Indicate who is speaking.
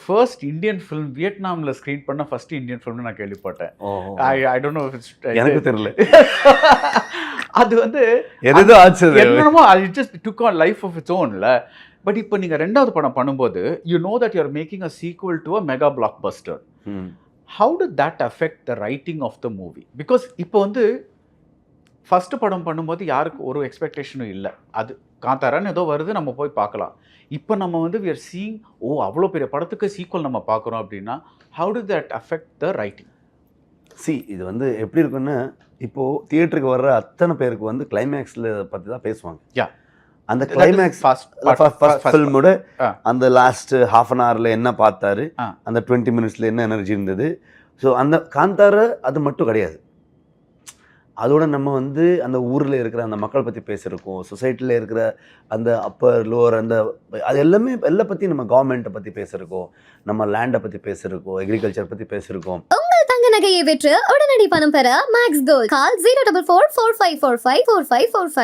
Speaker 1: First Indian film வியட்நாமில் screen பண்ண first Indian ஃபிலிம்னு நான் கேள்விப்பட்டேன். ஐ டோன்ட் நோ
Speaker 2: எனக்கு தெரியல.
Speaker 1: அது வந்து
Speaker 2: எதுவும் ஆச்சு
Speaker 1: என்னமோ அது just took on life of its ஓன்ல. பட் இப்போ நீங்கள் ரெண்டாவது படம் பண்ணும்போது you know that you are making a sequel to a mega blockbuster. How do that affect the writing of the movie? Because இப்போ வந்து ஃபஸ்ட்டு படம் பண்ணும்போது யாருக்கு ஒரு எக்ஸ்பெக்டேஷனும் இல்லை. அது காந்தாரான்னு ஏதோ வருது, நம்ம போய் பார்க்கலாம். இப்போ நம்ம வந்து வி ஆர் சீயிங், ஓ அவ்வளோ பெரிய படத்துக்கு சீக்வல் நம்ம பார்க்குறோம் அப்படின்னா how do that affect the writing?
Speaker 2: இது வந்து எப்படி இருக்குன்னா, இப்போது தியேட்டருக்கு வர்ற அத்தனை பேருக்கு வந்து கிளைமேக்ஸில் பற்றி தான் பேசுவாங்க.
Speaker 1: யா,
Speaker 2: அந்த கிளைமேக்ஸ் ஃபர்ஸ்ட் ஃபில்மோட அந்த லாஸ்ட் ஹாஃப் அன் ஹவரில் என்ன பார்த்தாரு, அந்த 20 மினிட்ஸில் என்ன எனர்ஜி இருந்தது. ஸோ அந்த காந்தாரா அது மட்டும் கிடையாது. அதோட நம்ம வந்து அந்த ஊரில் இருக்கிற அந்த மக்கள் பற்றி பேசியிருக்கோம், சொசைட்டியில் இருக்கிற அந்த அப்பர் லோவர் அந்த அது எல்லாமே எல்லாம் பற்றி நம்ம கவர்மெண்ட்டை பற்றி பேசியிருக்கோம், நம்ம லேண்டை பற்றி பேசியிருக்கோம், அக்ரிகல்ச்சர் பற்றி பேசியிருக்கோம்.
Speaker 3: உங்கள் தங்க நகையை விற்று உடனடி பணம் பெற மேக்ஸ் கோல்ட். கால் 04445454545.